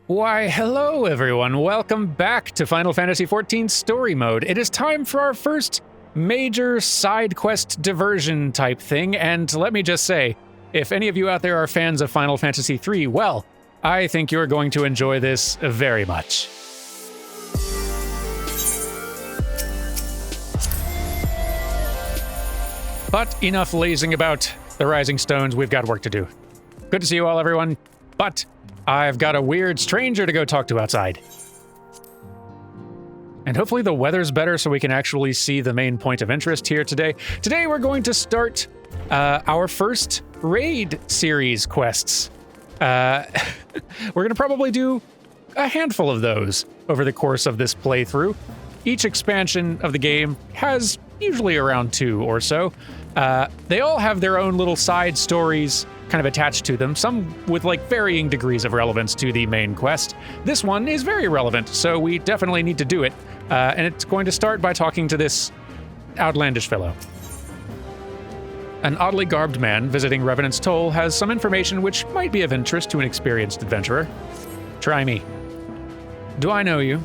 Why, hello everyone, welcome back to Final Fantasy XIV Story Mode. It is time for our first major side quest diversion type thing, and let me just say, if any of you out there are fans of Final Fantasy III, well, I think you're going to enjoy this very much. But enough lazing about the Rising Stones, we've got work to do. Good to see you all, everyone, but I've got a weird stranger to go talk to outside. And hopefully the weather's better so we can actually see the main point of interest here today. Today we're going to start our first raid series quests. We're going to probably do a handful of those over the course of this playthrough. Each expansion of the game has usually around 2 or so. They all have their own little side stories kind of attached to them, some with like varying degrees of relevance to the main quest. This one is very relevant, so we definitely need to do it. And it's going to start by talking to this outlandish fellow. An oddly garbed man visiting Revenant's Toll has some information which might be of interest to an experienced adventurer. Try me. Do I know you?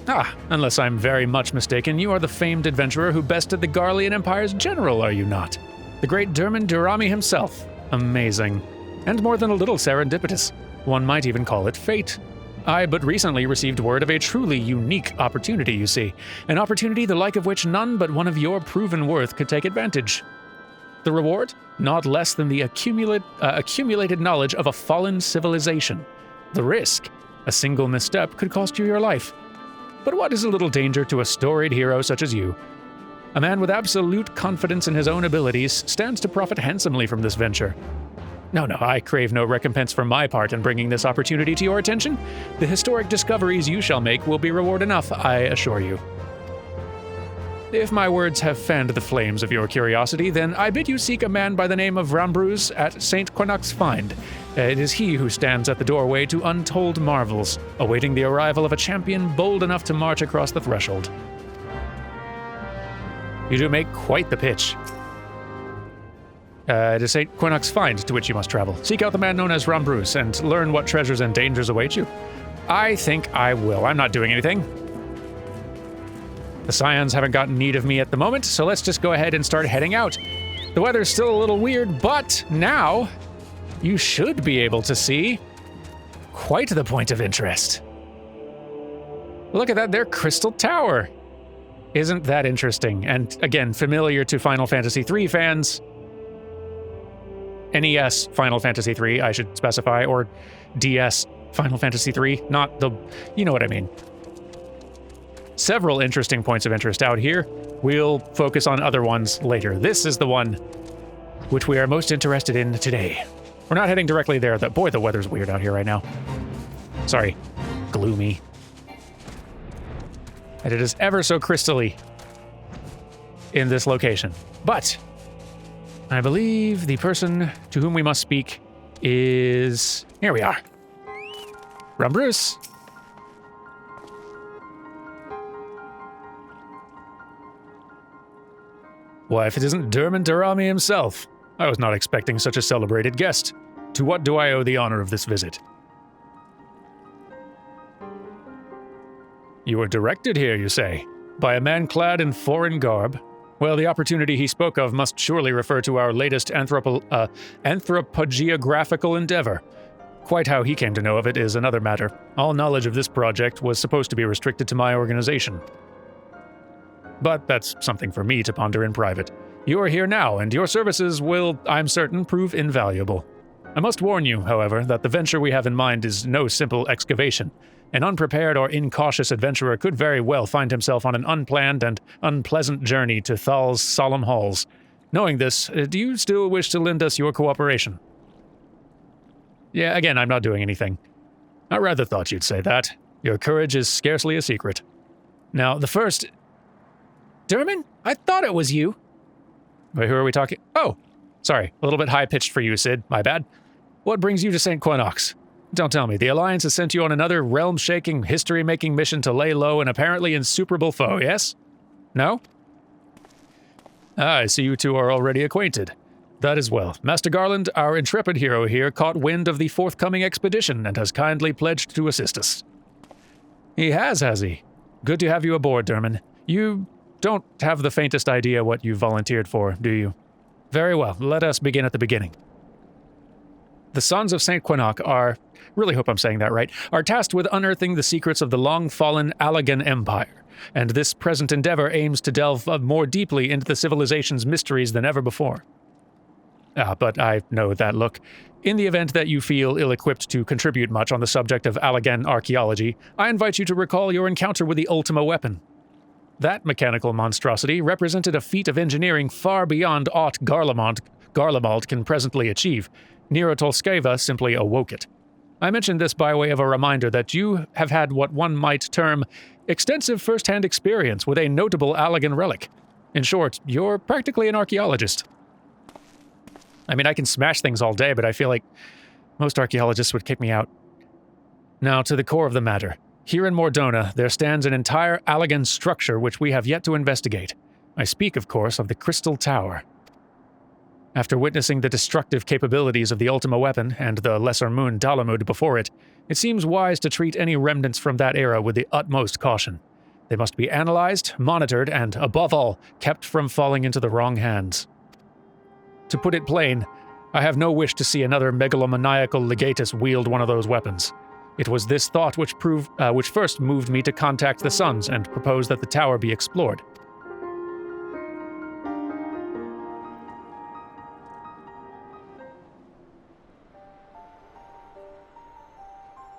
Ah, unless I'm very much mistaken, you are the famed adventurer who bested the Garlean Empire's general, are you not? The great Derman Durrami himself. Amazing. And more than a little serendipitous. One might even call it fate. I but recently received word of a truly unique opportunity, you see. An opportunity the like of which none but one of your proven worth could take advantage. The reward? Not less than the accumulated knowledge of a fallen civilization. The risk? A single misstep could cost you your life. But what is a little danger to a storied hero such as you? A man with absolute confidence in his own abilities stands to profit handsomely from this venture. No, I crave no recompense for my part in bringing this opportunity to your attention. The historic discoveries you shall make will be reward enough, I assure you. If my words have fanned the flames of your curiosity, then I bid you seek a man by the name of Rambruz at St. Quinox Find. It is he who stands at the doorway to untold marvels, awaiting the arrival of a champion bold enough to march across the threshold. You do make quite the pitch. It is St. Quinox Find to which you must travel. Seek out the man known as Rambruz and learn what treasures and dangers await you. I think I will. I'm not doing anything. The Scions haven't gotten need of me at the moment, so let's just go ahead and start heading out. The weather's still a little weird, but now you should be able to see quite the point of interest. Look at that, their crystal tower. Isn't that interesting? And again, familiar to Final Fantasy III fans. NES Final Fantasy III, I should specify, or DS Final Fantasy III, not the... you know what I mean. Several interesting points of interest out here. We'll focus on other ones later. This is the one which we are most interested in today. We're not heading directly there. Boy, the weather's weird out here right now. Sorry. Gloomy. And it is ever so crystally in this location. But I believe the person to whom we must speak is... here we are. Rambruz. Why, if it isn't Derman Durrami himself. I was not expecting such a celebrated guest. To what do I owe the honor of this visit? You were directed here, you say, by a man clad in foreign garb. Well, the opportunity he spoke of must surely refer to our latest anthropogeographical endeavor. Quite how he came to know of it is another matter. All knowledge of this project was supposed to be restricted to my organization. But that's something for me to ponder in private. You are here now, and your services will, I'm certain, prove invaluable. I must warn you, however, that the venture we have in mind is no simple excavation. An unprepared or incautious adventurer could very well find himself on an unplanned and unpleasant journey to Thal's solemn halls. Knowing this, do you still wish to lend us your cooperation? Yeah, again, I'm not doing anything. I rather thought you'd say that. Your courage is scarcely a secret. Now, the first... Derman? I thought it was you. Wait, who are we talking? Oh, sorry. A little bit high-pitched for you, Sid. My bad. What brings you to St. Quinox? Don't tell me. The Alliance has sent you on another realm-shaking, history-making mission to lay low an apparently insuperable foe, yes? No? Ah, I see you two are already acquainted. That is well. Master Garland, our intrepid hero here, caught wind of the forthcoming expedition and has kindly pledged to assist us. He has he? Good to have you aboard, Derman. You don't have the faintest idea what you volunteered for, do you? Very well, let us begin at the beginning. The Sons of St. Quinoc really hope I'm saying that right, are tasked with unearthing the secrets of the long-fallen Allagan Empire, and this present endeavor aims to delve more deeply into the civilization's mysteries than ever before. But I know that look. In the event that you feel ill-equipped to contribute much on the subject of Allagan archaeology, I invite you to recall your encounter with the Ultima weapon. That mechanical monstrosity represented a feat of engineering far beyond aught Garlemald can presently achieve. Nero Tolskeva simply awoke it. I mention this by way of a reminder that you have had what one might term extensive first-hand experience with a notable Allagan relic. In short, you're practically an archaeologist. I mean, I can smash things all day, but I feel like most archaeologists would kick me out. Now, to the core of the matter. Here in Mordona, there stands an entire Allagan structure which we have yet to investigate. I speak, of course, of the Crystal Tower. After witnessing the destructive capabilities of the Ultima weapon and the Lesser Moon Dalamud before it, it seems wise to treat any remnants from that era with the utmost caution. They must be analyzed, monitored, and, above all, kept from falling into the wrong hands. To put it plain, I have no wish to see another megalomaniacal legatus wield one of those weapons. It was this thought which first moved me to contact the Sons and propose that the tower be explored.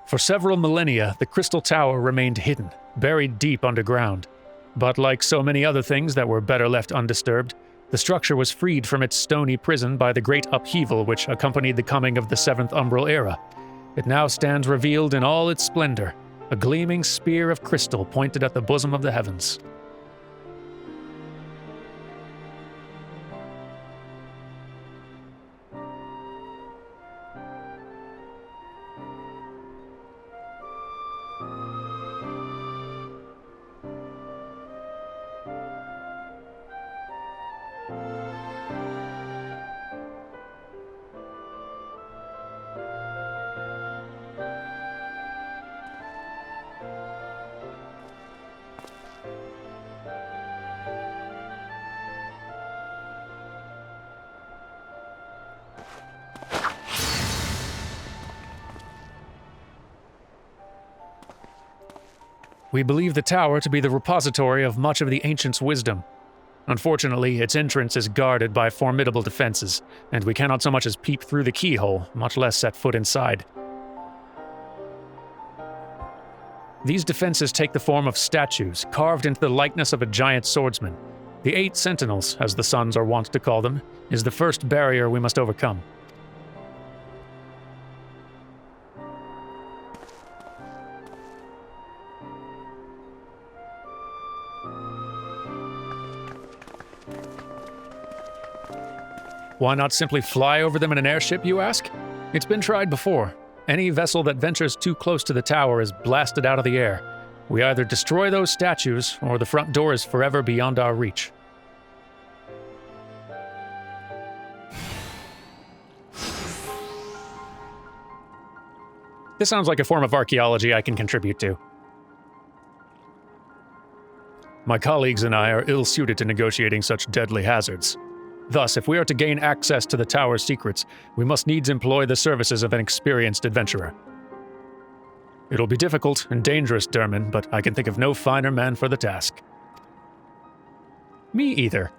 For several millennia, the Crystal Tower remained hidden, buried deep underground. But like so many other things that were better left undisturbed, the structure was freed from its stony prison by the great upheaval which accompanied the coming of the Seventh Umbral Era. It now stands revealed in all its splendor, a gleaming spear of crystal pointed at the bosom of the heavens. We believe the tower to be the repository of much of the ancients' wisdom. Unfortunately, its entrance is guarded by formidable defenses, and we cannot so much as peep through the keyhole, much less set foot inside. These defenses take the form of statues, carved into the likeness of a giant swordsman. The 8 Sentinels, as the Sons are wont to call them, is the first barrier we must overcome. Why not simply fly over them in an airship, you ask? It's been tried before. Any vessel that ventures too close to the tower is blasted out of the air. We either destroy those statues, or the front door is forever beyond our reach. This sounds like a form of archaeology I can contribute to. My colleagues and I are ill-suited to negotiating such deadly hazards. Thus, if we are to gain access to the tower's secrets, we must needs employ the services of an experienced adventurer. It'll be difficult and dangerous, Derman, but I can think of no finer man for the task. Me either.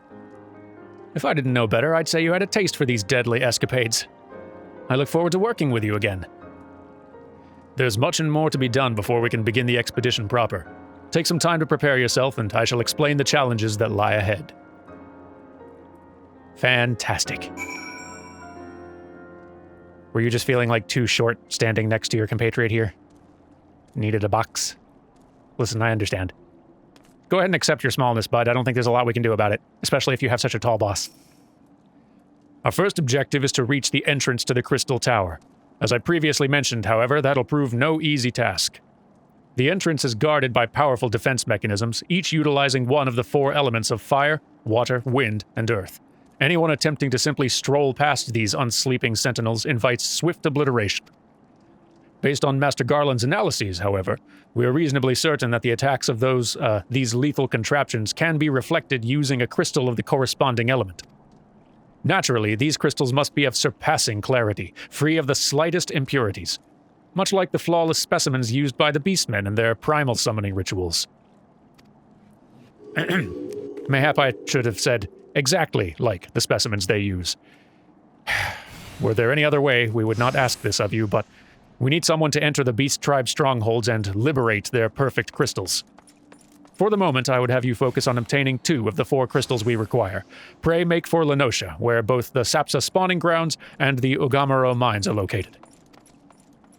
If I didn't know better, I'd say you had a taste for these deadly escapades. I look forward to working with you again. There's much and more to be done before we can begin the expedition proper. Take some time to prepare yourself, and I shall explain the challenges that lie ahead. Fantastic. Were you just feeling like too short standing next to your compatriot here? Needed a box? Listen, I understand. Go ahead and accept your smallness, bud. I don't think there's a lot we can do about it, especially if you have such a tall boss. Our first objective is to reach the entrance to the Crystal Tower. As I previously mentioned, however, that'll prove no easy task. The entrance is guarded by powerful defense mechanisms, each utilizing one of the 4 elements of fire, water, wind, and earth. Anyone attempting to simply stroll past these unsleeping sentinels invites swift obliteration. Based on Master Garland's analyses, however, we are reasonably certain that the attacks of these lethal contraptions can be reflected using a crystal of the corresponding element. Naturally, these crystals must be of surpassing clarity, free of the slightest impurities, much like the flawless specimens used by the Beastmen in their primal summoning rituals. Mayhap I should have said exactly like the specimens they use. Were there any other way, we would not ask this of you, but we need someone to enter the Beast Tribe strongholds and liberate their perfect crystals. For the moment, I would have you focus on obtaining 2 of the 4 crystals we require. Pray make for Lenosha, where both the Sapsa spawning grounds and the Ugamaro mines are located.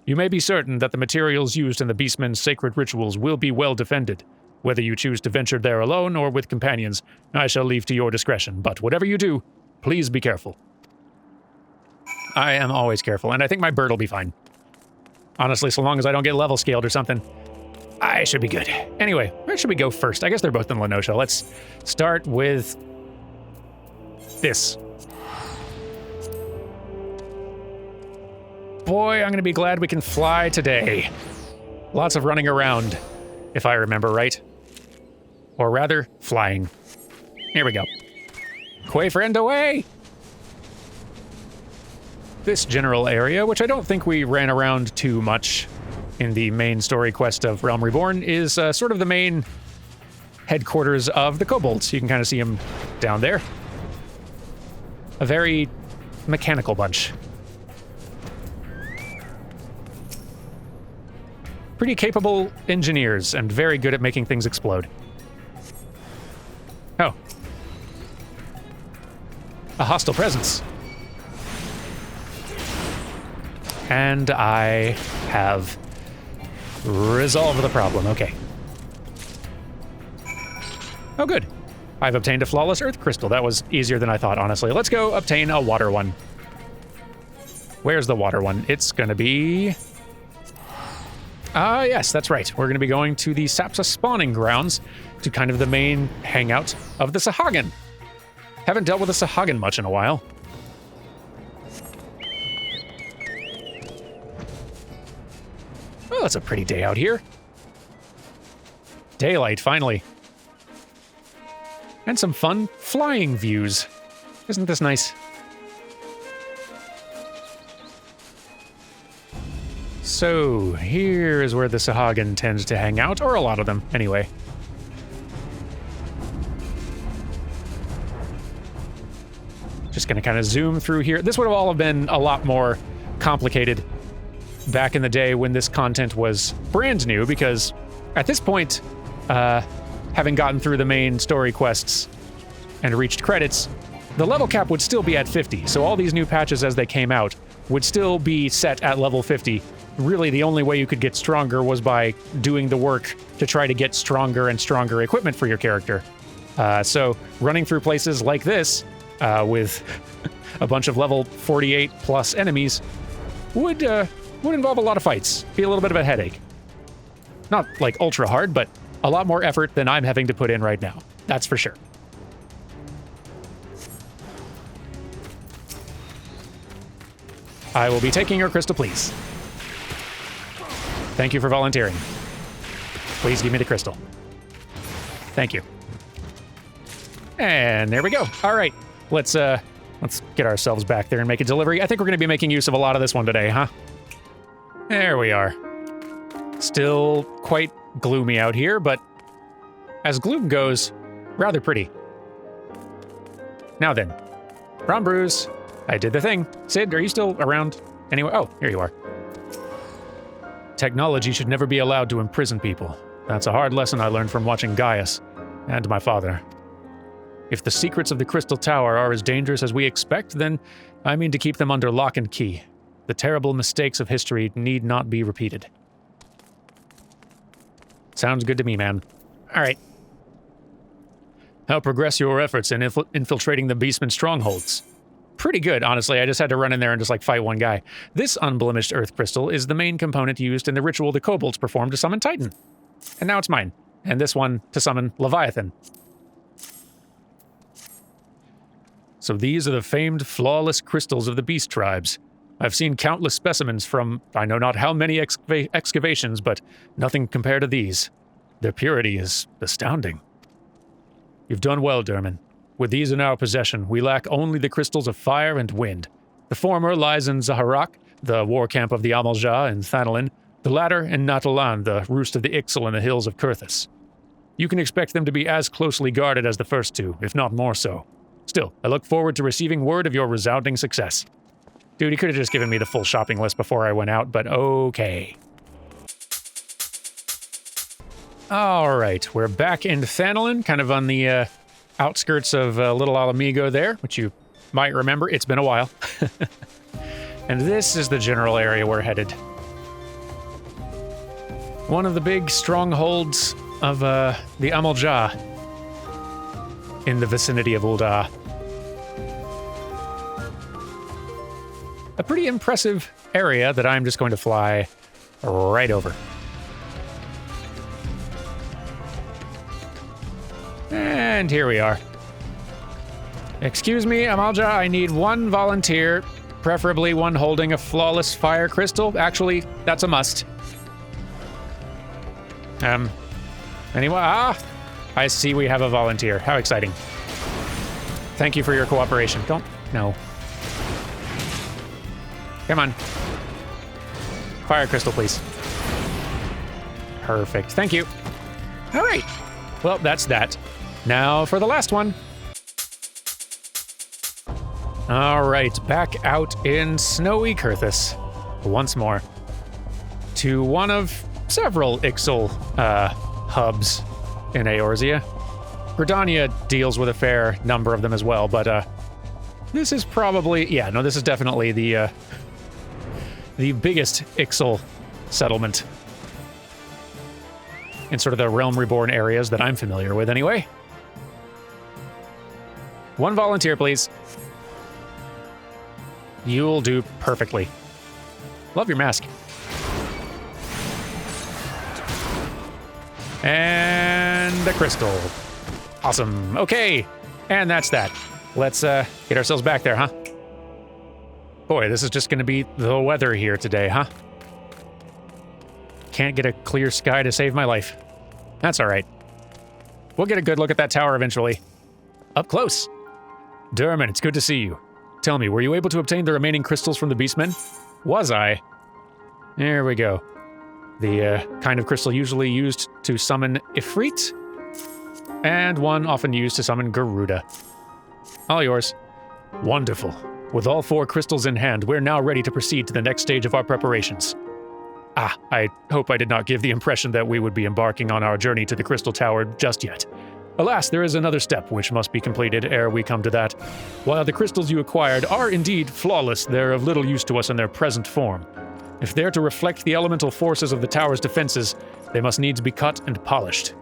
You may be certain that the materials used in the Beastmen's sacred rituals will be well defended. Whether you choose to venture there alone or with companions, I shall leave to your discretion, but whatever you do, please be careful. I am always careful, and I think my bird will be fine. Honestly, so long as I don't get level scaled or something, I should be good. Anyway, where should we go first? I guess they're both in Lenosha. Let's start with this. Boy, I'm going to be glad we can fly today. Lots of running around, if I remember right. Or rather, flying. Here we go. Quay friend away! This general area, which I don't think we ran around too much in the main story quest of Realm Reborn, is sort of the main headquarters of the kobolds. You can kind of see them down there. A very mechanical bunch. Pretty capable engineers and very good at making things explode. Oh. A hostile presence. And I have resolved the problem. Okay. Oh, good. I've obtained a flawless earth crystal. That was easier than I thought, honestly. Let's go obtain a water one. Where's the water one? It's gonna be... yes, that's right. We're gonna be going to the Sapsa spawning grounds to kind of the main hangout of the Sahagin. Haven't dealt with the Sahagin much in a while. Oh, it's a pretty day out here. Daylight, finally. And some fun flying views. Isn't this nice? So, here is where the Sahagin tends to hang out, or a lot of them, anyway. Just gonna kind of zoom through here. This would have all been a lot more complicated back in the day when this content was brand new, because at this point, having gotten through the main story quests and reached credits, the level cap would still be at 50, so all these new patches as they came out would still be set at level 50. Really, the only way you could get stronger was by doing the work to try to get stronger and stronger equipment for your character. So running through places like this, with a bunch of level 48 plus enemies, would involve a lot of fights. Be a little bit of a headache. Not like ultra hard, but a lot more effort than I'm having to put in right now. That's for sure. I will be taking your crystal, please. Thank you for volunteering. Please give me the crystal. Thank you. And there we go. All right, let's get ourselves back there and make a delivery. I think we're going to be making use of a lot of this one today, huh? There we are. Still quite gloomy out here, but as gloom goes, rather pretty. Now then, Ron Bruce, I did the thing. Sid, are you still around? Anyway, oh, here you are. Technology should never be allowed to imprison people. That's a hard lesson I learned from watching Gaius and my father. If the secrets of the Crystal Tower are as dangerous as we expect, then I mean to keep them under lock and key. The terrible mistakes of history need not be repeated. Sounds good to me, man. All right. How progress your efforts in infiltrating the Beastman strongholds? Pretty good, honestly. I just had to run in there and just, like, fight one guy. This unblemished earth crystal is the main component used in the ritual the kobolds perform to summon Titan. And now it's mine. And this one to summon Leviathan. So these are the famed flawless crystals of the beast tribes. I've seen countless specimens from I know not how many excavations, but nothing compared to these. Their purity is astounding. You've done well, Derman. With these in our possession, we lack only the crystals of fire and wind. The former lies in Zaharak, the war camp of the Amalja and Thanalin, the latter in Natalan, the roost of the Ixal in the hills of Kurthus. You can expect them to be as closely guarded as the first two, if not more so. Still, I look forward to receiving word of your resounding success. Dude, he could have just given me the full shopping list before I went out, but okay. Alright, we're back in Thanalin, kind of on the outskirts of Little Alamigo there, which you might remember. It's been a while. And this is the general area we're headed. One of the big strongholds of the Amalja in the vicinity of Ul'dah. A pretty impressive area that I'm just going to fly right over. And here we are. Excuse me, Amalja, I need one volunteer, preferably one holding a flawless fire crystal. Actually, that's a must. Anyway, I see we have a volunteer. How exciting. Thank you for your cooperation. No. Come on. Fire crystal, please. Perfect. Thank you. All right. Well, that's that. Now for the last one. All right, back out in snowy Kurthus once more to one of several Ixal hubs in Eorzea. Gridania deals with a fair number of them as well, but this is probably, this is definitely the biggest Ixal settlement in sort of the Realm Reborn areas that I'm familiar with anyway. One volunteer, please. You'll do perfectly. Love your mask. And a crystal. Awesome. Okay. And that's that. Let's get ourselves back there, huh? Boy, this is just going to be the weather here today, huh? Can't get a clear sky to save my life. That's all right. We'll get a good look at that tower eventually. Up close. Derman, it's good to see you. Tell me, were you able to obtain the remaining crystals from the Beastmen? Was I? There we go. The kind of crystal usually used to summon Ifrit, and one often used to summon Garuda. All yours. Wonderful. With all 4 crystals in hand, we're now ready to proceed to the next stage of our preparations. I hope I did not give the impression that we would be embarking on our journey to the Crystal Tower just yet. Alas, there is another step which must be completed ere we come to that. While the crystals you acquired are indeed flawless, they're of little use to us in their present form. If they're to reflect the elemental forces of the tower's defenses, they must needs be cut and polished.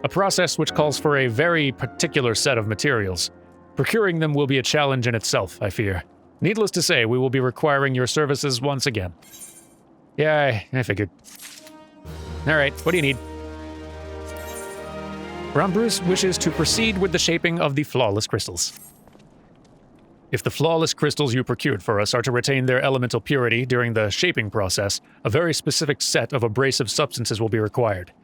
A process which calls for a very particular set of materials. Procuring them will be a challenge in itself, I fear. Needless to say, we will be requiring your services once again. Yeah, I figured. Alright, what do you need? Brombrus wishes to proceed with the shaping of the flawless crystals. If the flawless crystals you procured for us are to retain their elemental purity during the shaping process, a very specific set of abrasive substances will be required.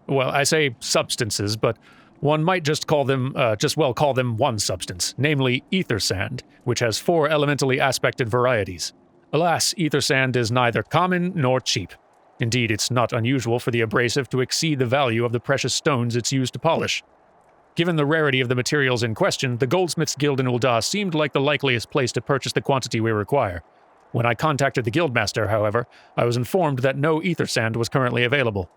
Well, I say substances, but one might just call them one substance, namely ether sand, which has 4 elementally aspected varieties. Alas, ether sand is neither common nor cheap. Indeed, it's not unusual for the abrasive to exceed the value of the precious stones it's used to polish. Given the rarity of the materials in question, the Goldsmiths Guild in Ul'dah seemed like the likeliest place to purchase the quantity we require. When I contacted the Guildmaster, however, I was informed that no ether sand was currently available.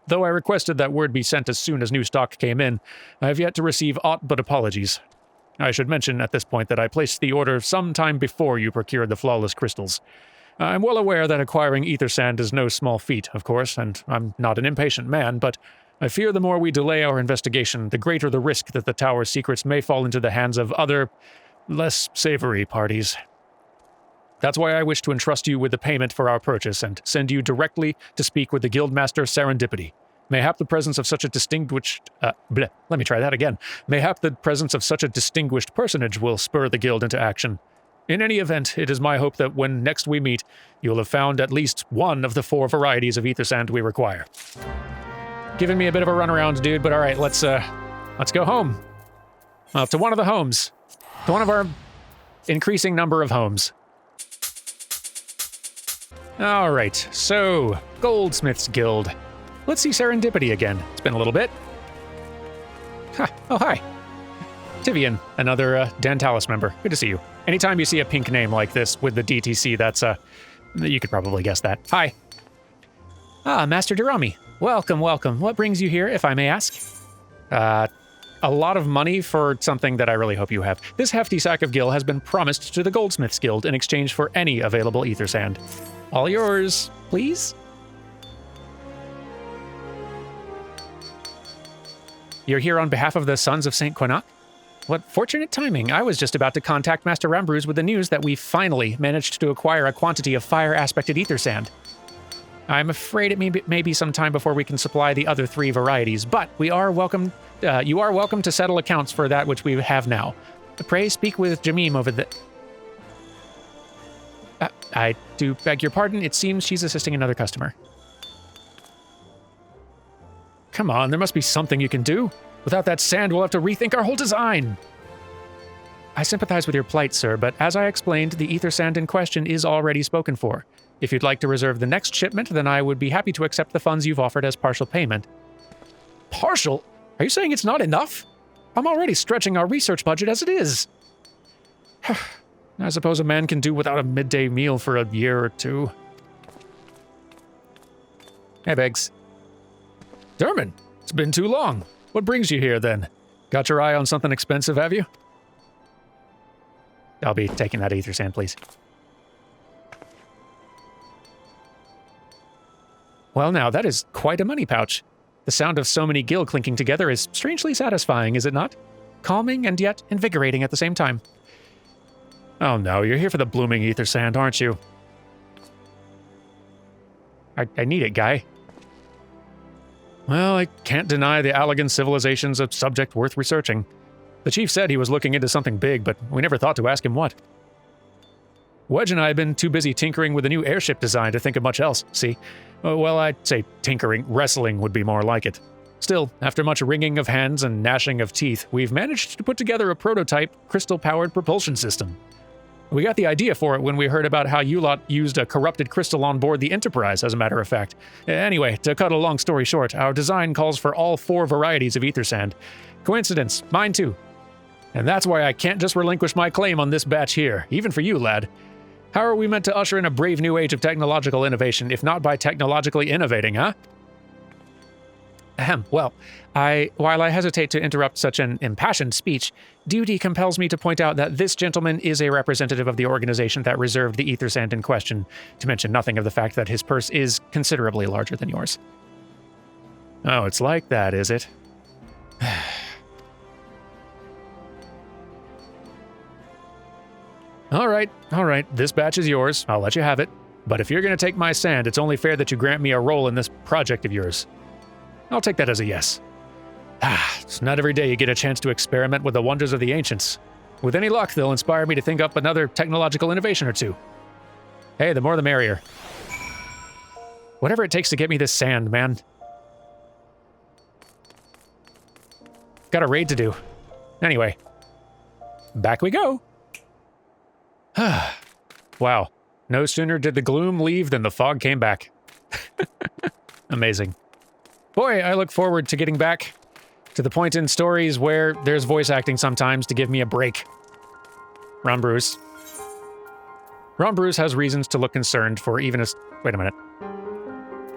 Though I requested that word be sent as soon as new stock came in, I have yet to receive aught but apologies. I should mention at this point that I placed the order some time before you procured the flawless crystals. I'm well aware that acquiring ether sand is no small feat, of course, and I'm not an impatient man, but I fear the more we delay our investigation, the greater the risk that the tower's secrets may fall into the hands of other, less savory parties. That's why I wish to entrust you with the payment for our purchase and send you directly to speak with the Guildmaster Serendipity. Mayhap the presence of such a distinguished... let me try that again. Mayhap the presence of such a distinguished personage will spur the guild into action. In any event, it is my hope that when next we meet, you'll have found at least one of the 4 varieties of ether sand we require. Giving me a bit of a runaround, dude, but all right, let's go home. Well, to one of the homes. To one of our increasing number of homes. All right, so Goldsmiths Guild. Let's see Serendipity again. It's been a little bit. Oh, hi. Tivian, another Dantalis member. Good to see you. Anytime you see a pink name like this with the DTC, that's, you could probably guess that. Hi. Ah, Master Durami. Welcome, welcome. What brings you here, if I may ask? A lot of money for something that I really hope you have. This hefty sack of gil has been promised to the Goldsmiths Guild in exchange for any available ether sand. All yours, please? You're here on behalf of the Sons of St. Quinnock? What fortunate timing. I was just about to contact Master Rambruz with the news that we finally managed to acquire a quantity of fire-aspected ether sand. I'm afraid it may be some time before we can supply the other 3 varieties, but you are welcome to settle accounts for that which we have now. Pray speak with Jamim over the... I do beg your pardon. It seems she's assisting another customer. Come on, there must be something you can do. Without that sand, we'll have to rethink our whole design. I sympathize with your plight, sir, but as I explained, the ether sand in question is already spoken for. If you'd like to reserve the next shipment, then I would be happy to accept the funds you've offered as partial payment. Partial? Are you saying it's not enough? I'm already stretching our research budget as it is. I suppose a man can do without a midday meal for a year or 2. Hey, Biggs. Derman, it's been too long. What brings you here, then? Got your eye on something expensive, have you? I'll be taking that ether sand, please. Well, now, that is quite a money pouch. The sound of so many gil clinking together is strangely satisfying, is it not? Calming and yet invigorating at the same time. Oh no, you're here for the blooming ether sand, aren't you? I need it, guy. Well, I can't deny the Allagan civilization's a subject worth researching. The chief said he was looking into something big, but we never thought to ask him what. Wedge and I have been too busy tinkering with a new airship design to think of much else, see? Well, I'd say tinkering, wrestling would be more like it. Still, after much wringing of hands and gnashing of teeth, we've managed to put together a prototype crystal-powered propulsion system. We got the idea for it when we heard about how you lot used a corrupted crystal on board the Enterprise, as a matter of fact. Anyway, to cut a long story short, our design calls for all 4 varieties of ether sand. Coincidence, mine too. And that's why I can't just relinquish my claim on this batch here, even for you, lad. How are we meant to usher in a brave new age of technological innovation, if not by technologically innovating, huh? Ahem. Well, while I hesitate to interrupt such an impassioned speech, duty compels me to point out that this gentleman is a representative of the organization that reserved the ether sand in question, to mention nothing of the fact that his purse is considerably larger than yours. Oh, it's like that, is it? All right, this batch is yours. I'll let you have it. But if you're going to take my sand, it's only fair that you grant me a role in this project of yours. I'll take that as a yes. It's not every day you get a chance to experiment with the wonders of the ancients. With any luck, they'll inspire me to think up another technological innovation or 2. Hey, the more the merrier. Whatever it takes to get me this sand, man. Got a raid to do. Anyway, back we go. Wow. No sooner did the gloom leave than the fog came back. Amazing. Boy, I look forward to getting back to the point in stories where there's voice acting sometimes to give me a break. Ron Bruce. Ron Bruce has reasons to look concerned for even a... Wait a minute.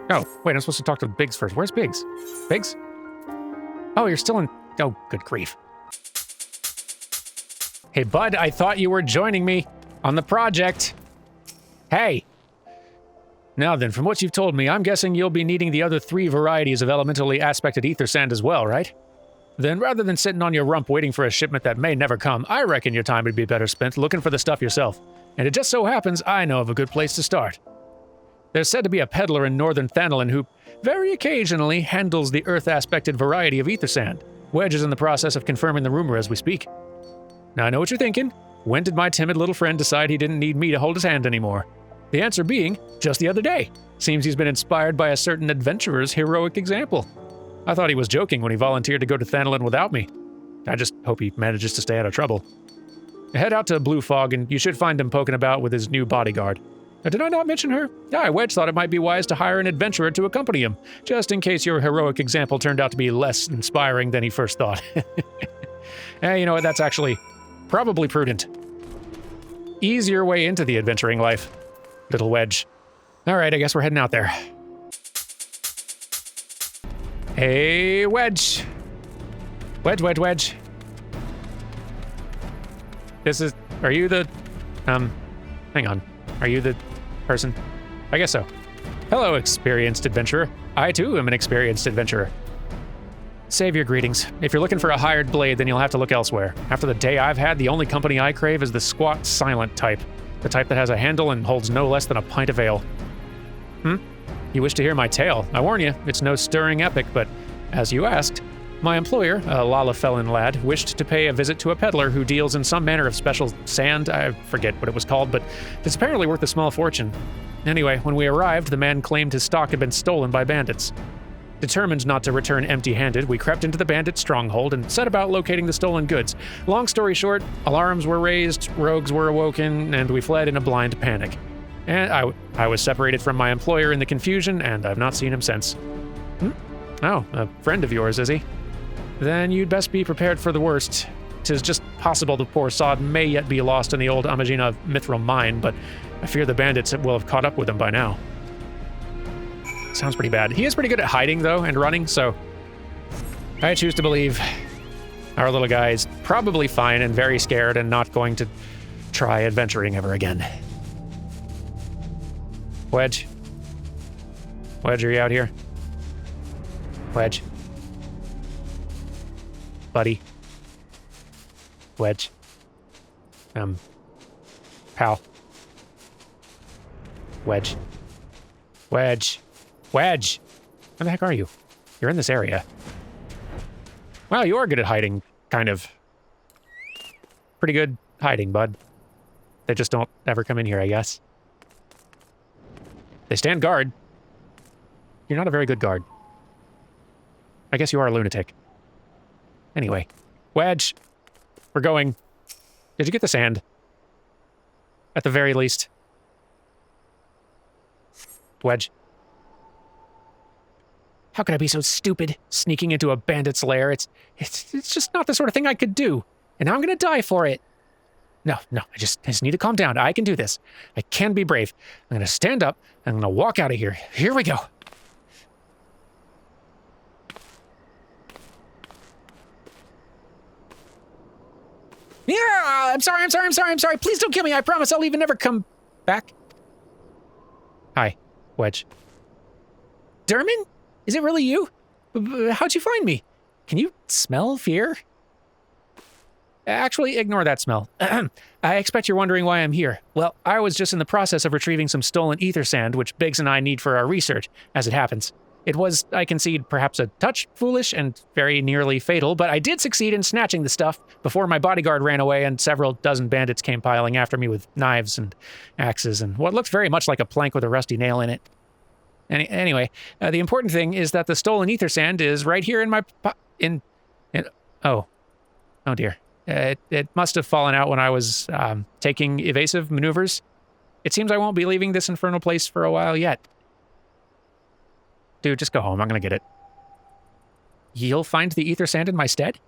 Oh, wait, I'm supposed to talk to Biggs first. Where's Biggs? Biggs? Oh, you're still in... Oh, good grief. Hey, bud, I thought you were joining me on the project. Hey. Now then, from what you've told me, I'm guessing you'll be needing the other 3 varieties of elementally aspected ether sand as well, right? Then rather than sitting on your rump waiting for a shipment that may never come, I reckon your time would be better spent looking for the stuff yourself. And it just so happens I know of a good place to start. There's said to be a peddler in northern Thanalin who very occasionally handles the earth-aspected variety of ether sand. Wedge is in the process of confirming the rumor as we speak. Now I know what you're thinking. When did my timid little friend decide he didn't need me to hold his hand anymore? The answer being, just the other day. Seems he's been inspired by a certain adventurer's heroic example. I thought he was joking when he volunteered to go to Thanalin without me. I just hope he manages to stay out of trouble. Head out to Blue Fog and you should find him poking about with his new bodyguard. Now, did I not mention her? Yeah, Wedge thought it might be wise to hire an adventurer to accompany him, just in case your heroic example turned out to be less inspiring than he first thought. Hey, you know what, that's actually probably prudent. Ease your way into the adventuring life, little Wedge. All right, I guess we're heading out there. Hey, Wedge. Wedge. Are you the, hang on. Are you the person? I guess so. Hello, experienced adventurer. I too am an experienced adventurer. Save your greetings. If you're looking for a hired blade, then you'll have to look elsewhere. After the day I've had, the only company I crave is the squat, silent type. The type that has a handle and holds no less than a pint of ale. You wish to hear my tale? I warn you, it's no stirring epic, but as you asked, my employer, a Lalafellan lad, wished to pay a visit to a peddler who deals in some manner of special sand. I forget what it was called, but it's apparently worth a small fortune. Anyway, when we arrived, the man claimed his stock had been stolen by bandits. Determined not to return empty-handed, we crept into the bandit stronghold and set about locating the stolen goods. Long story short, alarms were raised, rogues were awoken, and we fled in a blind panic. And I was separated from my employer in the confusion, and I've not seen him since. Oh, a friend of yours, is he? Then you'd best be prepared for the worst. 'Tis just possible the poor sod may yet be lost in the old Amagina Mithril mine, but I fear the bandits will have caught up with him by now. Sounds pretty bad. He is pretty good at hiding, though, and running, so I choose to believe our little guy is probably fine and very scared and not going to try adventuring ever again. Wedge? Wedge, are you out here? Wedge? Buddy? Wedge? Pal? Wedge? Wedge? Wedge! Where the heck are you? You're in this area. Wow, you are good at hiding, kind of. Pretty good hiding, bud. They just don't ever come in here, I guess. They stand guard. You're not a very good guard. I guess you are a lunatic. Anyway. Wedge! We're going. Did you get the sand? At the very least. Wedge. How could I be so stupid, sneaking into a bandit's lair? It's just not the sort of thing I could do. And now I'm gonna die for it. No, I just need to calm down. I can do this. I can be brave. I'm gonna stand up, and I'm gonna walk out of here. Here we go. Yeah, I'm sorry. Please don't kill me. I promise I'll even never come back. Hi, Wedge. Derman? Is it really you? How'd you find me? Can you smell fear? Actually, ignore that smell. I expect you're wondering why I'm here. Well, I was just in the process of retrieving some stolen ether sand, which Biggs and I need for our research, as it happens. It was, I concede, perhaps a touch foolish and very nearly fatal, but I did succeed in snatching the stuff before my bodyguard ran away and several dozen bandits came piling after me with knives and axes and what looks very much like a plank with a rusty nail in it. Anyway, the important thing is that the stolen ether sand is right here in my oh dear. It must have fallen out when I was taking evasive maneuvers. It seems I won't be leaving this infernal place for a while yet. Dude, just go home. I'm gonna get it. You'll find the ether sand in my stead?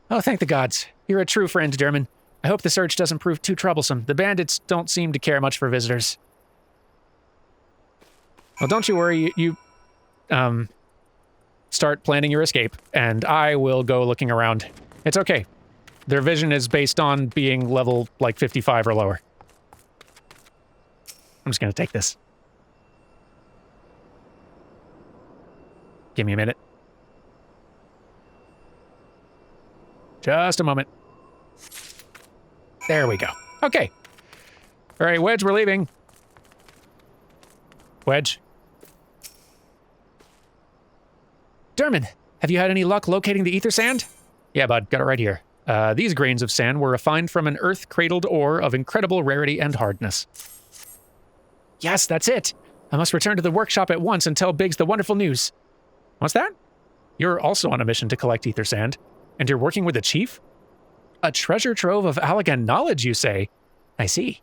Oh, thank the gods. You're a true friend, Derman. I hope the search doesn't prove too troublesome. The bandits don't seem to care much for visitors. Well, don't you worry. You start planning your escape, and I will go looking around. It's okay. Their vision is based on being level, like, 55 or lower. I'm just gonna take this. Give me a minute. Just a moment. There we go. Okay. All right, Wedge, we're leaving. Wedge? Derman, have you had any luck locating the ether sand? Yeah, bud, got it right here. These grains of sand were refined from an earth-cradled ore of incredible rarity and hardness. Yes, that's it. I must return to the workshop at once and tell Biggs the wonderful news. What's that? You're also on a mission to collect ether sand, and you're working with the chief? A treasure trove of Allag knowledge, you say? I see.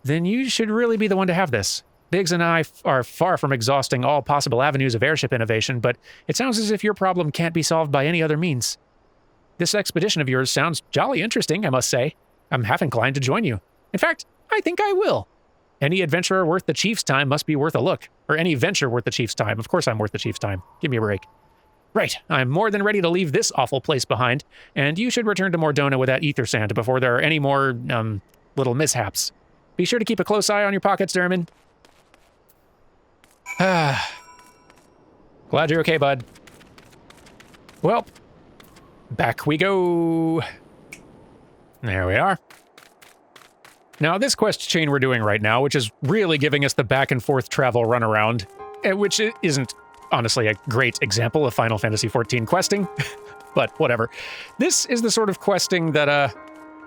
Then you should really be the one to have this. Biggs and I are far from exhausting all possible avenues of airship innovation, but it sounds as if your problem can't be solved by any other means. This expedition of yours sounds jolly interesting, I must say. I'm half inclined to join you. In fact, I think I will. Any adventurer worth the chief's time must be worth a look. Or any venture worth the chief's time. Of course I'm worth the chief's time. Give me a break. Right, I'm more than ready to leave this awful place behind, and you should return to Mordona with that ether sand before there are any more, little mishaps. Be sure to keep a close eye on your pockets, Derman. Glad you're okay, bud. Well, back we go. There we are. Now, this quest chain we're doing right now, which is really giving us the back and forth travel runaround, which isn't honestly a great example of Final Fantasy XIV questing, but whatever. This is the sort of questing that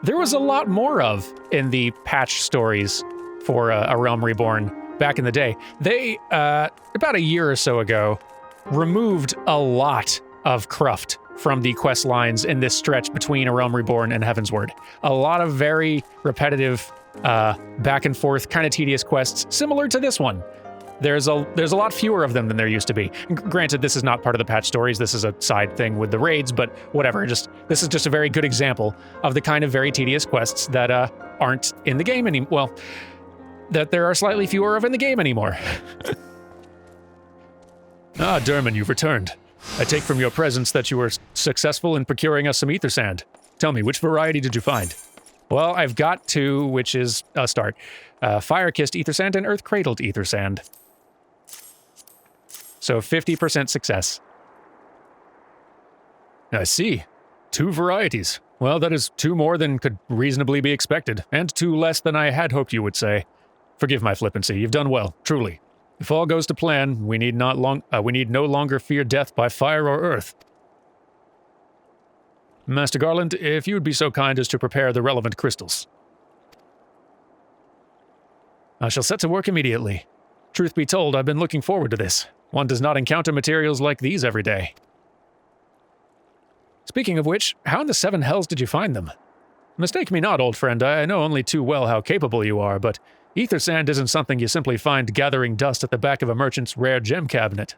there was a lot more of in the patch stories for A Realm Reborn back in the day. They, about a year or so ago, removed a lot of cruft from the quest lines in this stretch between A Realm Reborn and Heavensward. A lot of very repetitive, back and forth, kind of tedious quests, similar to this one. There's a lot fewer of them than there used to be. Granted, this is not part of the patch stories. This is a side thing with the raids, but whatever. This is just a very good example of the kind of very tedious quests that aren't in the game anymore. Well, that there are slightly fewer of in the game anymore. Ah, Derman, you've returned. I take from your presence that you were successful in procuring us some ether sand. Tell me, which variety did you find? Well, I've got two, which is a start. Fire-kissed ether sand and earth-cradled ether sand. So 50% success. I see. 2 varieties. Well, that is 2 more than could reasonably be expected, and 2 less than I had hoped you would say. Forgive my flippancy. You've done well, truly. If all goes to plan, we need no longer fear death by fire or earth. Master Garland, if you would be so kind as to prepare the relevant crystals. I shall set to work immediately. Truth be told, I've been looking forward to this. One does not encounter materials like these every day. Speaking of which, how in the 7 hells did you find them? Mistake me not, old friend, I know only too well how capable you are, but ether sand isn't something you simply find gathering dust at the back of a merchant's rare gem cabinet.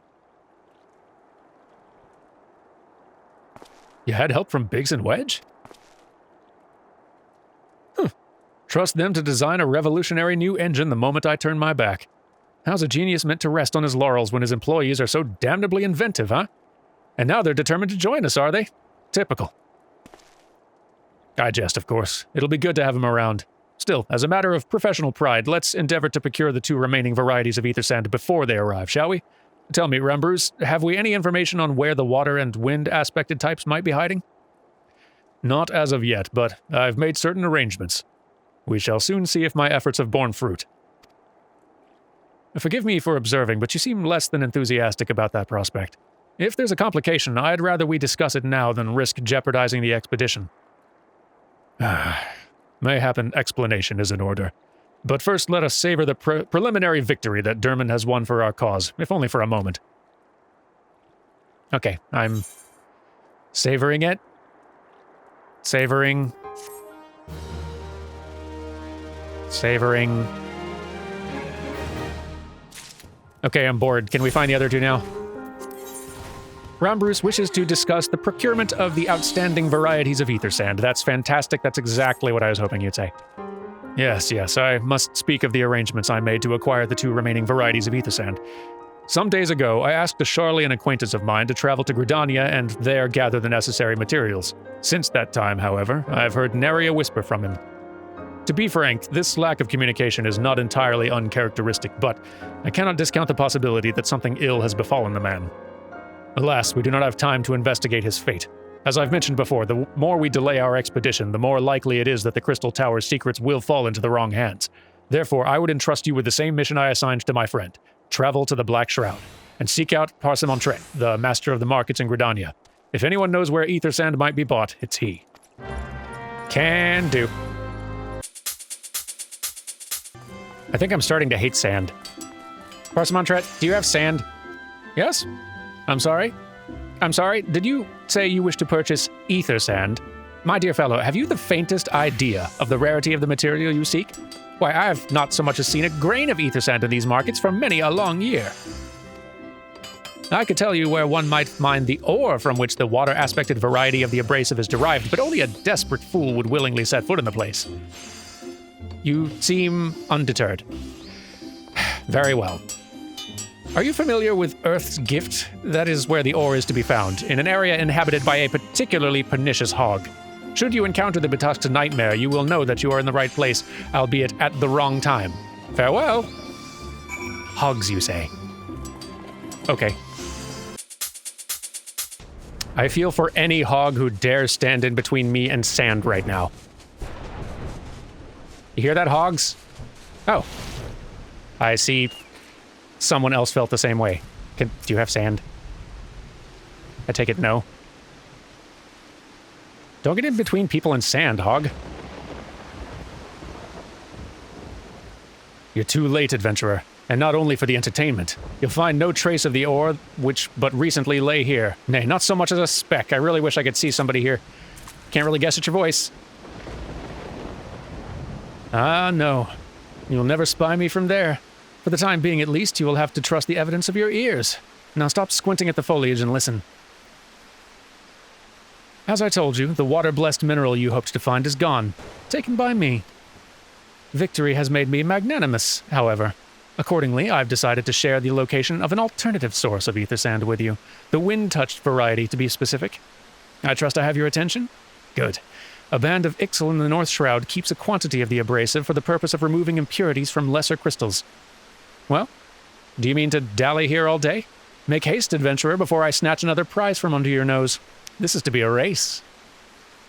You had help from Biggs and Wedge? Trust them to design a revolutionary new engine the moment I turn my back. How's a genius meant to rest on his laurels when his employees are so damnably inventive, huh? And now they're determined to join us, are they? Typical. I jest, of course. It'll be good to have him around. Still, as a matter of professional pride, let's endeavor to procure the 2 remaining varieties of ether sand before they arrive, shall we? Tell me, Rambrews, have we any information on where the water and wind aspected types might be hiding? Not as of yet, but I've made certain arrangements. We shall soon see if my efforts have borne fruit. Forgive me for observing, but you seem less than enthusiastic about that prospect. If there's a complication, I'd rather we discuss it now than risk jeopardizing the expedition. Mayhap an explanation is in order. But first let us savor the preliminary victory that Derman has won for our cause, if only for a moment. Okay, I'm savoring it. Savoring. Okay, I'm bored. Can we find the other 2 now? Rambrews wishes to discuss the procurement of the outstanding varieties of ether sand. That's fantastic. That's exactly what I was hoping you'd say. Yes, I must speak of the arrangements I made to acquire the 2 remaining varieties of ether sand. Some days ago, I asked a Charlian acquaintance of mine to travel to Gridania and there gather the necessary materials. Since that time, however, I've heard nary a whisper from him. To be frank, this lack of communication is not entirely uncharacteristic, but I cannot discount the possibility that something ill has befallen the man. Alas, we do not have time to investigate his fate. As I've mentioned before, the more we delay our expedition, the more likely it is that the Crystal Tower's secrets will fall into the wrong hands. Therefore, I would entrust you with the same mission I assigned to my friend. Travel to the Black Shroud, and seek out Parsemontre, the master of the markets in Gridania. If anyone knows where ether sand might be bought, it's he. Can do. I think I'm starting to hate sand. Parsemontre, do you have sand? Yes? I'm sorry? I'm sorry, did you say you wish to purchase ether sand? My dear fellow, have you the faintest idea of the rarity of the material you seek? Why, I have not so much as seen a grain of ether sand in these markets for many a long year. I could tell you where one might find the ore from which the water-aspected variety of the abrasive is derived, but only a desperate fool would willingly set foot in the place. You seem undeterred. Very well. Are you familiar with Earth's Gift? That is where the ore is to be found, in an area inhabited by a particularly pernicious hog. Should you encounter the Betusked Nightmare, you will know that you are in the right place, albeit at the wrong time. Farewell. Hogs, you say? Okay. I feel for any hog who dares stand in between me and sand right now. You hear that, hogs? Oh. I see someone else felt the same way. Do you have sand? I take it no. Don't get in between people and sand, hog. You're too late, adventurer. And not only for the entertainment. You'll find no trace of the ore which but recently lay here. Nay, not so much as a speck. I really wish I could see somebody here. Can't really guess at your voice. Ah, no. You'll never spy me from there. For the time being, at least, you will have to trust the evidence of your ears. Now stop squinting at the foliage and listen. As I told you, the water-blessed mineral you hoped to find is gone. Taken by me. Victory has made me magnanimous, however. Accordingly, I've decided to share the location of an alternative source of ether sand with you. The wind-touched variety, to be specific. I trust I have your attention? Good. A band of Ixal in the North Shroud keeps a quantity of the abrasive for the purpose of removing impurities from lesser crystals. Well, do you mean to dally here all day? Make haste, adventurer, before I snatch another prize from under your nose. This is to be a race.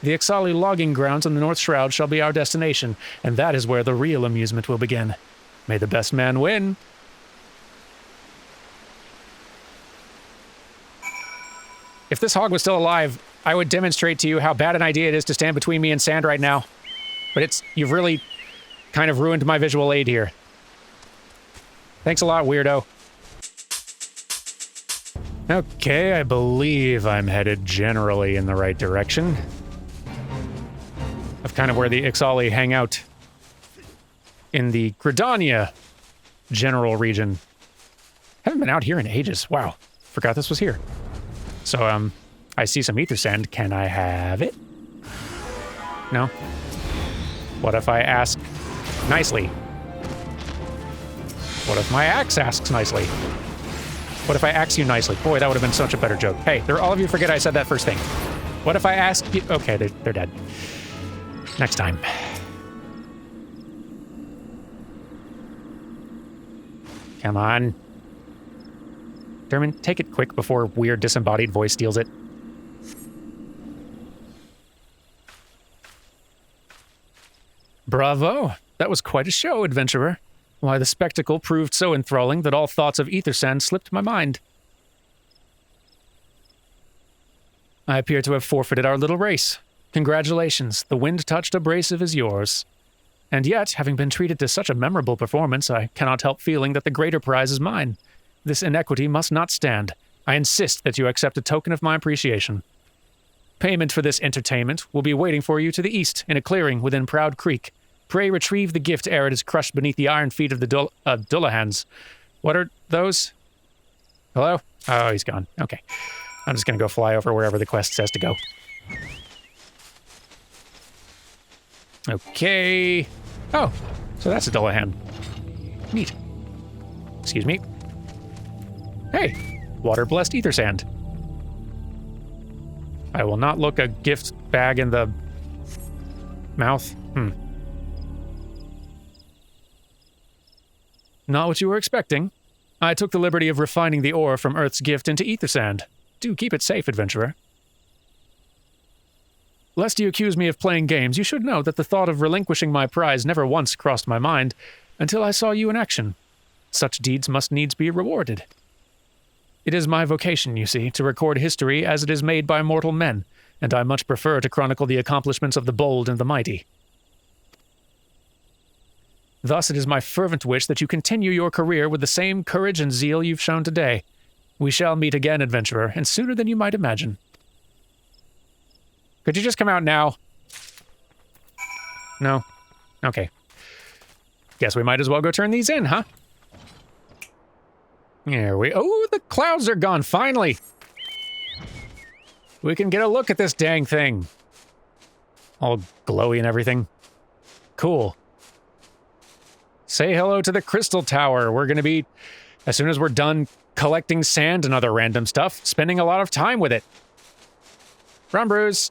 The XIV logging grounds in the North Shroud shall be our destination, and that is where the real amusement will begin. May the best man win. If this hog was still alive, I would demonstrate to you how bad an idea it is to stand between me and sand right now. But you've really kind of ruined my visual aid here. Thanks a lot, weirdo. Okay, I believe I'm headed generally in the right direction. Of kind of where the Ixali hang out. In the Gridania general region. Haven't been out here in ages. Wow. Forgot this was here. So, I see some ether sand. Can I have it? No? What if I ask nicely? What if my axe asks nicely? What if I ask you nicely? Boy, that would have been such a better joke. Hey, all of you forget I said that first thing. What if I ask you... Okay, they're dead. Next time. Come on. Derman, take it quick before weird disembodied voice steals it. Bravo! That was quite a show, adventurer. Why, the spectacle proved so enthralling that all thoughts of ether sand slipped my mind. I appear to have forfeited our little race. Congratulations, the wind-touched abrasive is yours. And yet, having been treated to such a memorable performance, I cannot help feeling that the greater prize is mine. This inequity must not stand. I insist that you accept a token of my appreciation. Payment for this entertainment will be waiting for you to the east, in a clearing within Proud Creek. Pray retrieve the gift ere it is crushed beneath the iron feet of the Dullahans. What are those? Hello? Oh, he's gone. Okay. I'm just gonna go fly over wherever the quest says to go. Okay. Oh, so that's a Dullahan. Neat. Excuse me. Hey, water-blessed ether sand. I will not look a gift bag in the mouth. Not what you were expecting. I took the liberty of refining the ore from Earth's gift into ether sand. Do keep it safe, adventurer. Lest you accuse me of playing games, you should know that the thought of relinquishing my prize never once crossed my mind until I saw you in action. Such deeds must needs be rewarded. It is my vocation, you see, to record history as it is made by mortal men, and I much prefer to chronicle the accomplishments of the bold and the mighty. Thus, it is my fervent wish that you continue your career with the same courage and zeal you've shown today. We shall meet again, adventurer, and sooner than you might imagine. Could you just come out now? No? Okay. Guess we might as well go turn these in, huh? There we... Oh, the clouds are gone, finally! We can get a look at this dang thing. All glowy and everything. Cool. Say hello to the crystal tower. We're gonna be, as soon as we're done collecting sand and other random stuff, spending a lot of time with it. Run, Bruce.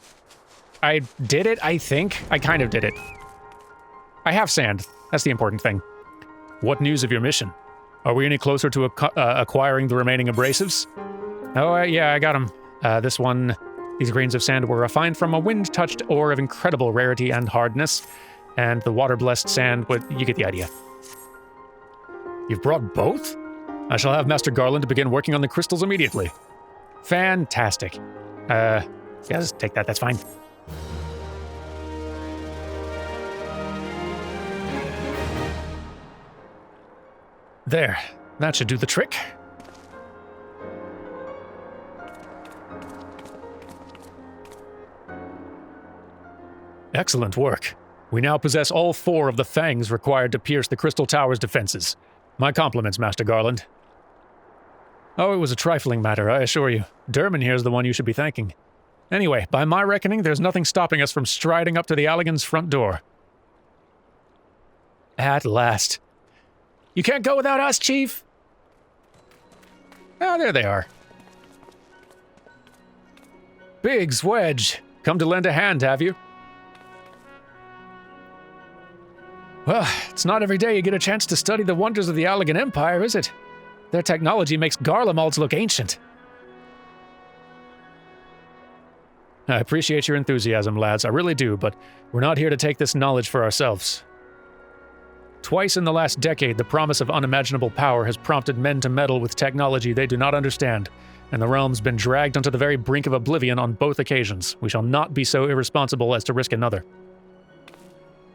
I did it, I think. I kind of did it. I have sand. That's the important thing. What news of your mission? Are we any closer to acquiring the remaining abrasives? Oh, yeah, I got them. These grains of sand were refined from a wind-touched ore of incredible rarity and hardness, and the water-blessed sand, you get the idea. You've brought both? I shall have Master Garland begin working on the crystals immediately. Fantastic. Yeah, just take that, that's fine. There, that should do the trick. Excellent work. We now possess all 4 of the fangs required to pierce the Crystal Tower's defenses. My compliments, Master Garland. Oh, it was a trifling matter, I assure you. Derman here is the one you should be thanking. Anyway, by my reckoning, there's nothing stopping us from striding up to the Allegans' front door. At last. You can't go without us, Chief! Ah, there they are. Biggs, Wedge, come to lend a hand, have you? Well, it's not every day you get a chance to study the wonders of the Allagan Empire, is it? Their technology makes Garlemald's look ancient. I appreciate your enthusiasm, lads, I really do, but we're not here to take this knowledge for ourselves. Twice in the last decade, the promise of unimaginable power has prompted men to meddle with technology they do not understand, and the realm's been dragged onto the very brink of oblivion on both occasions. We shall not be so irresponsible as to risk another.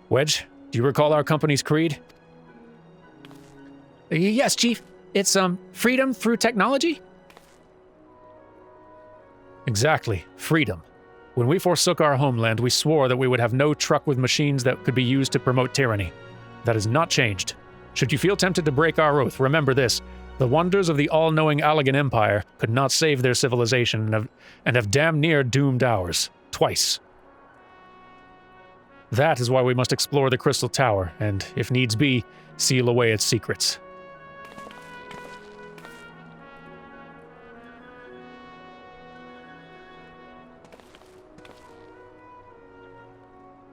Wedge, do you recall our company's creed? Yes, Chief. It's, freedom through technology? Exactly. Freedom. When we forsook our homeland, we swore that we would have no truck with machines that could be used to promote tyranny. That has not changed. Should you feel tempted to break our oath, remember this. The wonders of the all-knowing Allagan Empire could not save their civilization and have damn near doomed ours. Twice. That is why we must explore the Crystal Tower, and, if needs be, seal away its secrets.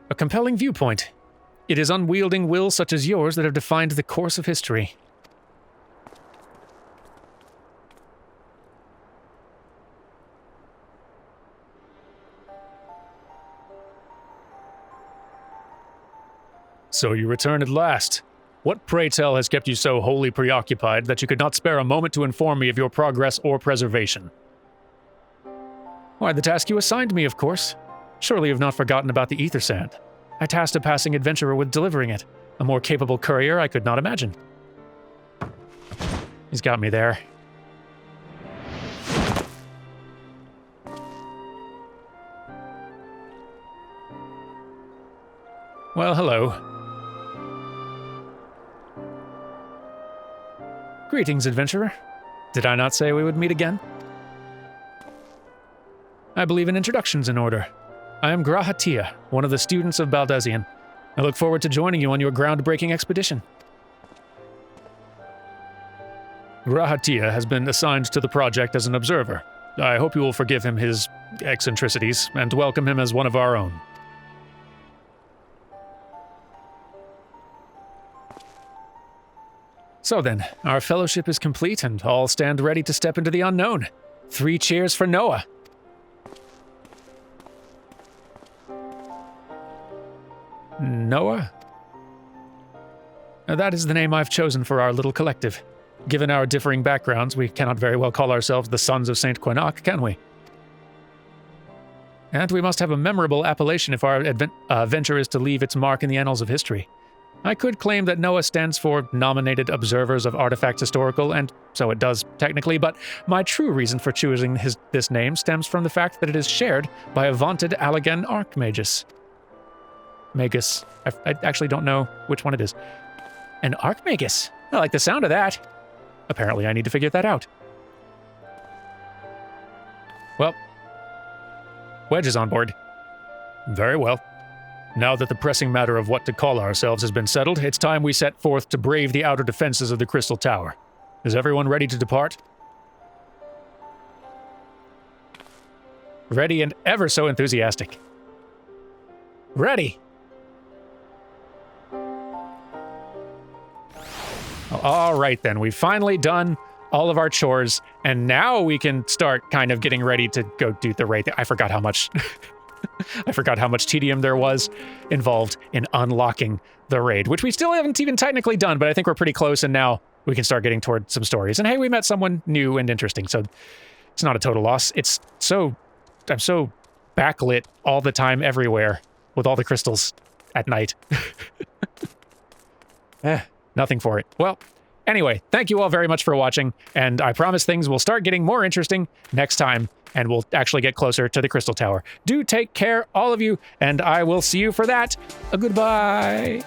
A compelling viewpoint. It is unwielding will such as yours that have defined the course of history. So you return at last. What, pray tell, has kept you so wholly preoccupied that you could not spare a moment to inform me of your progress or preservation? Why, the task you assigned me, of course. Surely you've not forgotten about the ether sand. I tasked a passing adventurer with delivering it. A more capable courier I could not imagine. He's got me there. Well, hello. Greetings, adventurer. Did I not say we would meet again? I believe an introduction's in order. I am Grahatia, one of the students of Baldesion. I look forward to joining you on your groundbreaking expedition. Grahatia has been assigned to the project as an observer. I hope you will forgive him his eccentricities and welcome him as one of our own. So then, our fellowship is complete and all stand ready to step into the unknown. 3 cheers for Noah! Noah? That is the name I've chosen for our little collective. Given our differing backgrounds, we cannot very well call ourselves the Sons of St. Quinoc, can we? And we must have a memorable appellation if our venture is to leave its mark in the annals of history. I could claim that NOAA stands for Nominated Observers of Artifacts Historical, and so it does technically, but my true reason for choosing this name stems from the fact that it is shared by a vaunted Allagan Archmagus. Magus. I actually don't know which one it is. An Archmagus. I like the sound of that. Apparently I need to figure that out. Well, Wedge is on board. Very well. Now that the pressing matter of what to call ourselves has been settled, it's time we set forth to brave the outer defenses of the Crystal Tower. Is everyone ready to depart? Ready and ever so enthusiastic. Ready! All right then, we've finally done all of our chores, and now we can start kind of getting ready to go do the raid. I forgot how much I forgot how much tedium there was involved in unlocking the raid, which we still haven't even technically done, but I think we're pretty close, and now we can start getting toward some stories. And hey, we met someone new and interesting, so it's not a total loss. I'm so backlit all the time everywhere with all the crystals at night. Nothing for it. Well, anyway, thank you all very much for watching, and I promise things will start getting more interesting next time, and we'll actually get closer to the Crystal Tower. Do take care, all of you, and I will see you for that. Goodbye.